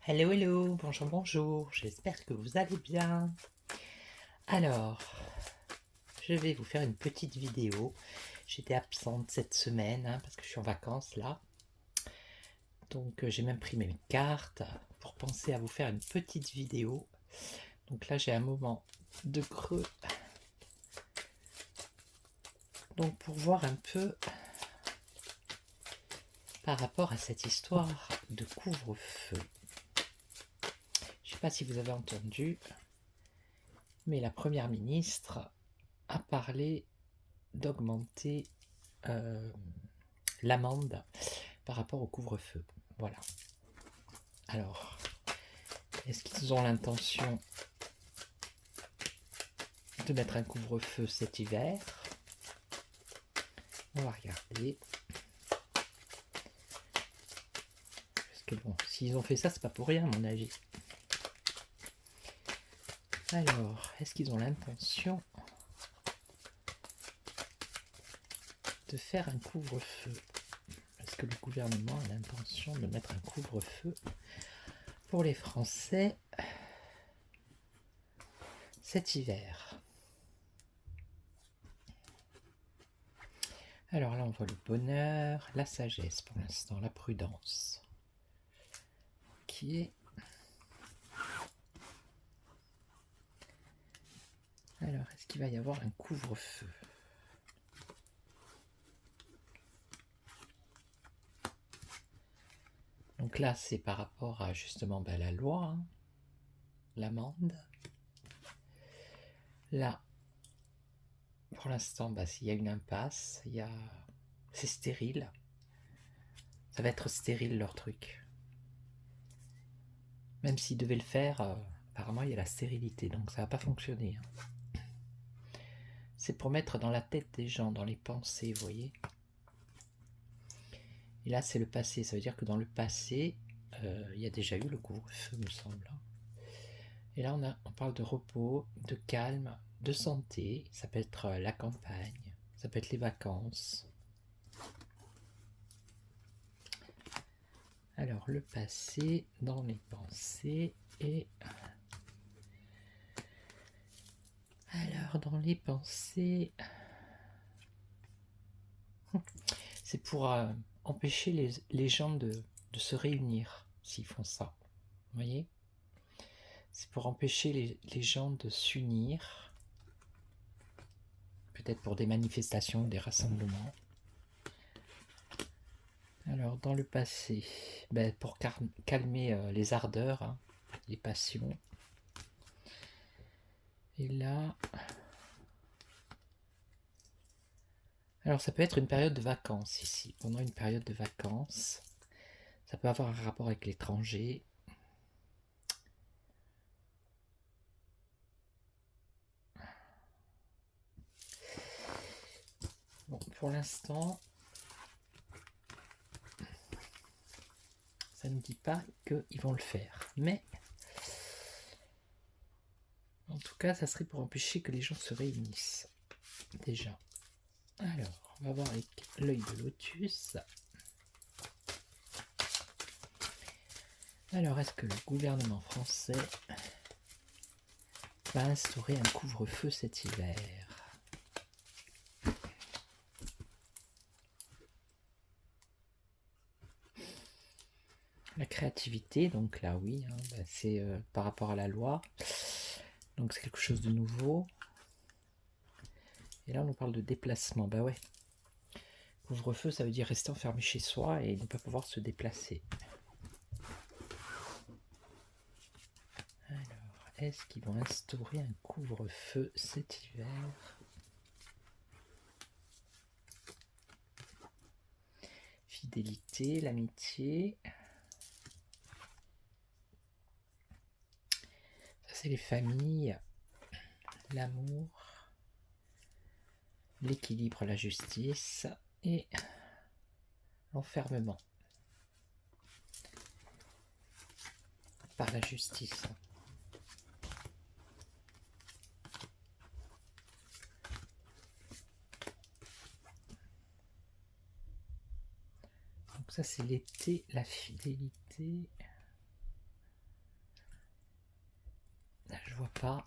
Hello, hello, bonjour, bonjour, j'espère que vous allez bien. Alors, je vais vous faire une petite vidéo. J'étais absente cette semaine parce que je suis en vacances là. Donc j'ai même pris mes cartes pour penser à vous faire une petite vidéo. Donc là j'ai un moment de creux. Donc pour voir un peu par rapport à cette histoire de couvre-feu. Je ne sais pas si vous avez entendu, mais la première ministre a parlé d'augmenter l'amende par rapport au couvre-feu. Voilà. Alors, est-ce qu'ils ont l'intention de mettre un couvre-feu cet hiver? On va regarder. Parce que bon, s'ils ont fait ça, c'est pas pour rien à mon avis. Alors, est-ce qu'ils ont l'intention de faire un couvre-feu? Est-ce que le gouvernement a l'intention de mettre un couvre-feu pour les Français cet hiver? Alors là, on voit le bonheur, la sagesse pour l'instant, la prudence, qui est... Alors, est-ce qu'il va y avoir un couvre-feu? Donc là, c'est par rapport à justement la loi, l'amende. Là, pour l'instant, s'il y a une impasse, c'est stérile. Ça va être stérile leur truc. Même s'ils devaient le faire, apparemment il y a la stérilité, donc ça va pas fonctionner. C'est pour mettre dans la tête des gens, dans les pensées, vous voyez. Et là, c'est le passé. Ça veut dire que dans le passé, il y a déjà eu le couvre-feu, me semble. Et là, on parle de repos, de calme, de santé. Ça peut être la campagne, ça peut être les vacances. Alors, le passé dans les pensées et... Alors, dans les pensées... C'est pour empêcher les gens de se réunir, s'ils font ça. Vous voyez? C'est pour empêcher les gens de s'unir. Peut-être pour des manifestations, des rassemblements. Alors, dans le passé, pour calmer les ardeurs, les passions. Et là... Alors, ça peut être une période de vacances ici. Pendant une période de vacances, ça peut avoir un rapport avec l'étranger. Bon, pour l'instant, ça ne dit pas qu'ils vont le faire. Mais, en tout cas, ça serait pour empêcher que les gens se réunissent. Déjà. Alors, on va voir avec l'œil de lotus. Alors, est-ce que le gouvernement français va instaurer un couvre-feu cet hiver? La créativité, donc là oui, c'est par rapport à la loi, donc c'est quelque chose de nouveau. Et là on nous parle de déplacement, ouais. Couvre-feu, ça veut dire rester enfermé chez soi et ne pas pouvoir se déplacer. Alors, est-ce qu'ils vont instaurer un couvre-feu cet hiver? Fidélité, l'amitié. Ça c'est les familles, l'amour, l'équilibre, la justice et l'enfermement par la justice. Donc ça c'est l'été, la fidélité. je vois pas.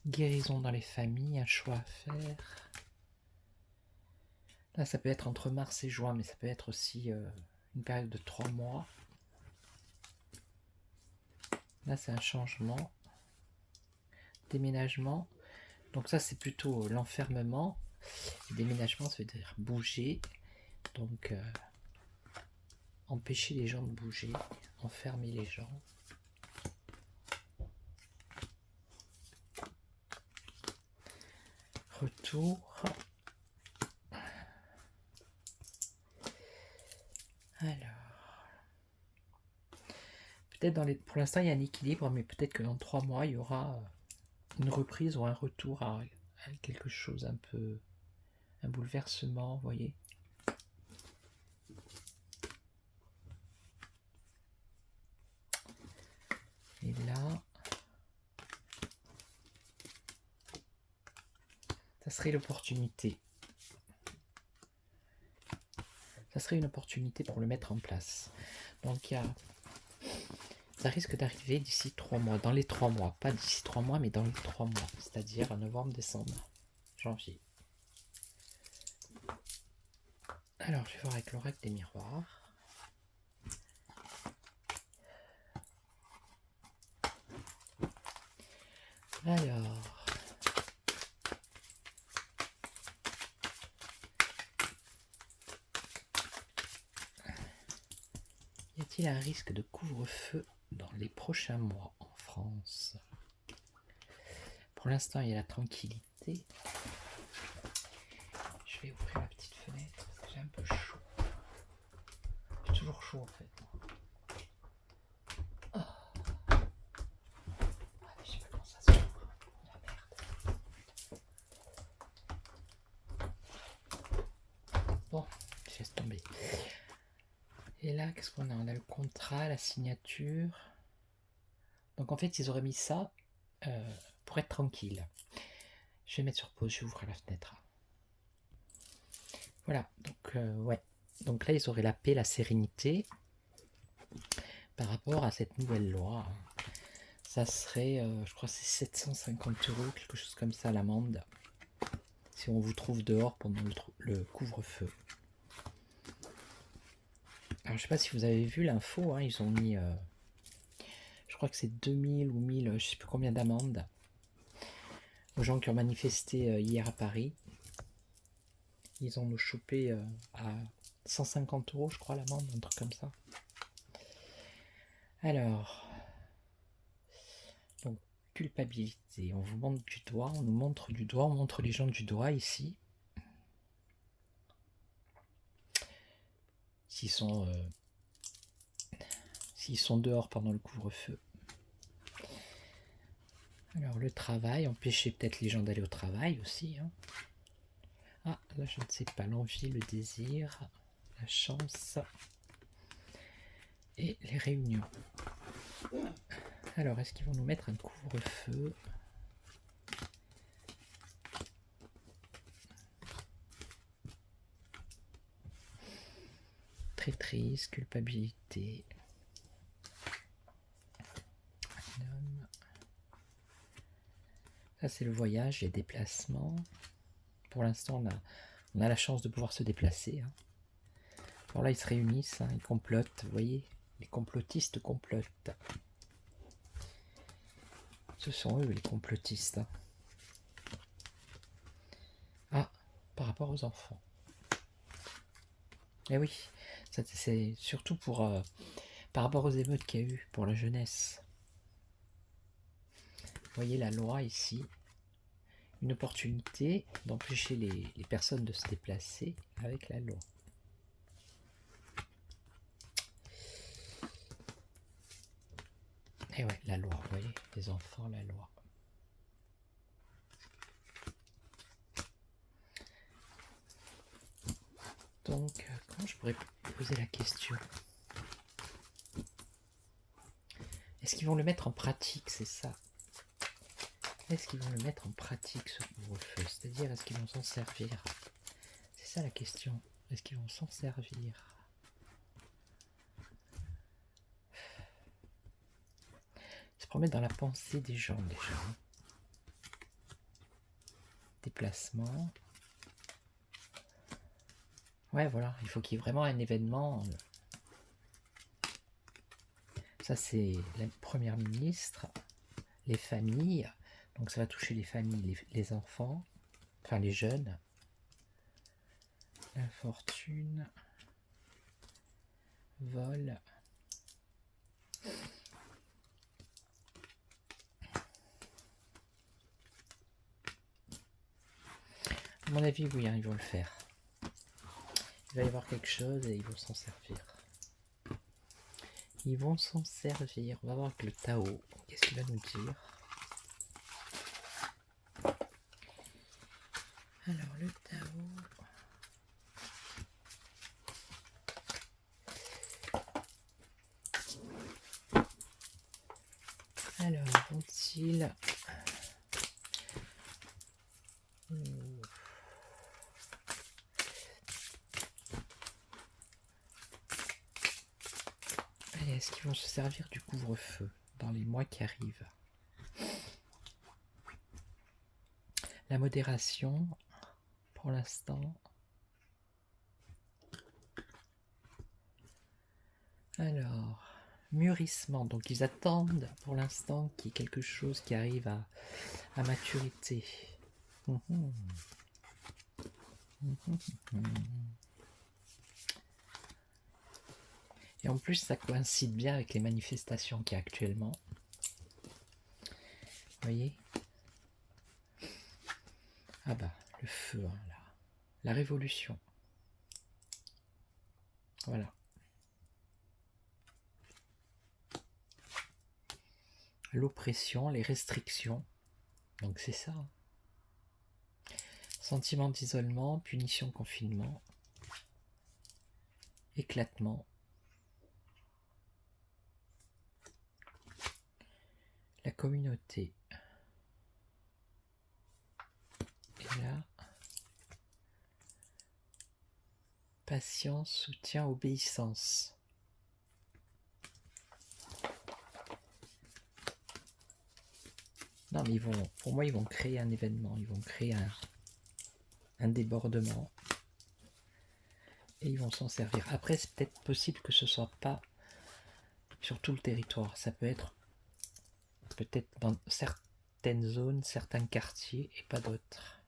Guérison dans les familles, un choix à faire. Là, ça peut être entre mars et juin, mais ça peut être aussi une période de 3 mois. Là, c'est un changement. Déménagement. Donc ça, c'est plutôt l'enfermement. Déménagement, ça veut dire bouger. Donc, empêcher les gens de bouger. Enfermer les gens. Retour. Alors. Peut-être pour l'instant, il y a un équilibre, mais peut-être que dans 3 mois, il y aura une reprise ou un retour à quelque chose un peu... un bouleversement, vous voyez. Et là, ça serait l'opportunité. Ça serait une opportunité pour le mettre en place. Donc, ça risque d'arriver d'ici 3 mois, dans les 3 mois. Pas d'ici 3 mois, mais dans les 3 mois. C'est-à-dire novembre, décembre, janvier. Alors, je vais voir avec l'oracle des miroirs. Alors... y a-t-il un risque de couvre-feu dans les prochains mois en France? Pour l'instant, il y a la tranquillité. Je vais ouvrir la petite fenêtre parce que j'ai un peu chaud. J'ai toujours chaud en fait. Oh. Ah, mais je sais pas comment ça s'ouvre. La merde. Bon, je laisse tomber. Et là, qu'est-ce qu'on a? On a le contrat, la signature. Donc en fait, ils auraient mis ça pour être tranquille. Je vais mettre sur pause, je vais ouvrir la fenêtre. Voilà, donc ouais. Donc là, ils auraient la paix, la sérénité par rapport à cette nouvelle loi. Ça serait, je crois, c'est 750 €, quelque chose comme ça, l'amende, si on vous trouve dehors pendant le couvre-feu. Alors, je sais pas si vous avez vu l'info, hein, ils ont mis, je crois que c'est 2000 ou 1000, je sais plus combien d'amendes aux gens qui ont manifesté hier à Paris. Ils ont nous chopé à 150 €, je crois, l'amende, un truc comme ça. Alors, donc, culpabilité. On vous montre du doigt, on nous montre du doigt, on montre les gens du doigt ici. S'ils sont dehors pendant le couvre-feu. Alors, le travail, empêcher peut-être les gens d'aller au travail aussi. Hein. Ah, là, je ne sais pas. L'envie, le désir, la chance et les réunions. Alors, est-ce qu'ils vont nous mettre un couvre-feu? Traîtrise, culpabilité. Ça, c'est le voyage, les déplacements. Pour l'instant, on a la chance de pouvoir se déplacer. Hein. Alors là, ils se réunissent, hein, ils complotent, vous voyez, les complotistes complotent. Ce sont eux, les complotistes. Hein. Ah, par rapport aux enfants. Eh oui, c'est surtout pour par rapport aux émeutes qu'il y a eu pour la jeunesse. Vous voyez la loi ici. Une opportunité d'empêcher les personnes de se déplacer avec la loi. Et ouais, la loi, vous voyez, les enfants, la loi. Donc, comment je pourrais poser la question? Est-ce qu'ils vont le mettre en pratique, c'est ça? Est-ce qu'ils vont le mettre en pratique, ce couvre-feu? C'est-à-dire, est-ce qu'ils vont s'en servir? C'est ça la question. Est-ce qu'ils vont s'en servir? remettre dans la pensée des gens déjà. Déplacement. Ouais, voilà, il faut qu'il y ait vraiment un événement. Ça, c'est la première ministre, les familles. Donc, ça va toucher les familles, les enfants, enfin les jeunes. Infortune. Vol. À mon avis, oui, hein, ils vont le faire. Il va y avoir quelque chose et ils vont s'en servir. Ils vont s'en servir. On va voir avec le Tao. Qu'est-ce qu'il va nous dire? Alors, le Tao. Alors, vont-ils... Allez, est-ce qu'ils vont se servir du couvre-feu dans les mois qui arrivent? La modération, pour l'instant. Alors, mûrissement. Donc, ils attendent pour l'instant qu'il y ait quelque chose qui arrive à maturité. Et en plus, ça coïncide bien avec les manifestations qu'il y a actuellement. Vous voyez? Ah bah, le feu, hein, là. La révolution. Voilà. L'oppression, les restrictions. Donc c'est ça. Sentiment d'isolement, punition, confinement. Éclatement. La communauté. Et là, patience, soutien, obéissance. Non, mais pour moi, ils vont créer un événement, ils vont créer un débordement et ils vont s'en servir. Après, c'est peut-être possible que ce soit pas sur tout le territoire. Ça peut être peut-être dans certaines zones, certains quartiers et pas d'autres.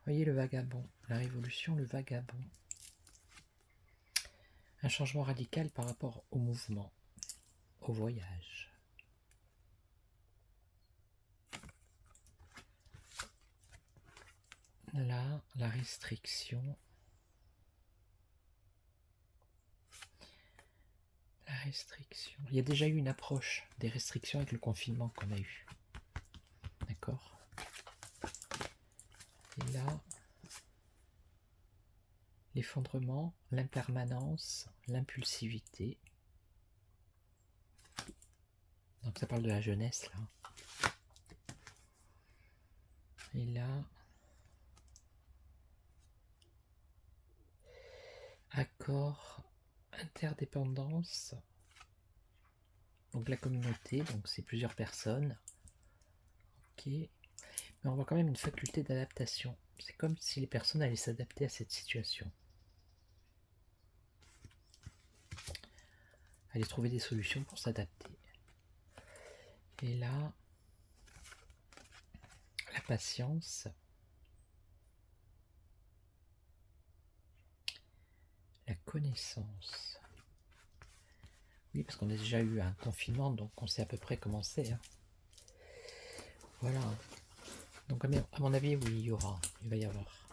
Voyez le vagabond, la révolution, le vagabond. Un changement radical par rapport au mouvement, au voyage. Là, la restriction. La restriction. Il y a déjà eu une approche des restrictions avec le confinement qu'on a eu. D'accord? Et là, l'effondrement, l'impermanence, l'impulsivité. Donc ça parle de la jeunesse là. Et là, accord, interdépendance. Donc la communauté, donc c'est plusieurs personnes. Ok. Mais on voit quand même une faculté d'adaptation. C'est comme si les personnes allaient s'adapter à cette situation. Aller trouver des solutions pour s'adapter. Et là, la patience. La connaissance. Oui, parce qu'on a déjà eu un confinement, donc on sait à peu près comment c'est. Hein. Voilà. Donc à mon avis, oui, il va y avoir.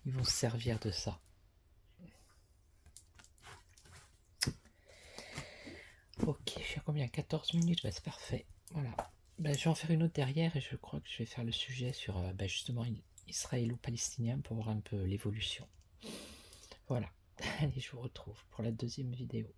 Ils vont se servir de ça. Ok, je suis à combien? 14 minutes, bah, c'est parfait. Voilà. Bah, je vais en faire une autre derrière et je crois que je vais faire le sujet sur justement israélo-palestinien pour voir un peu l'évolution. Voilà. Allez, je vous retrouve pour la deuxième vidéo.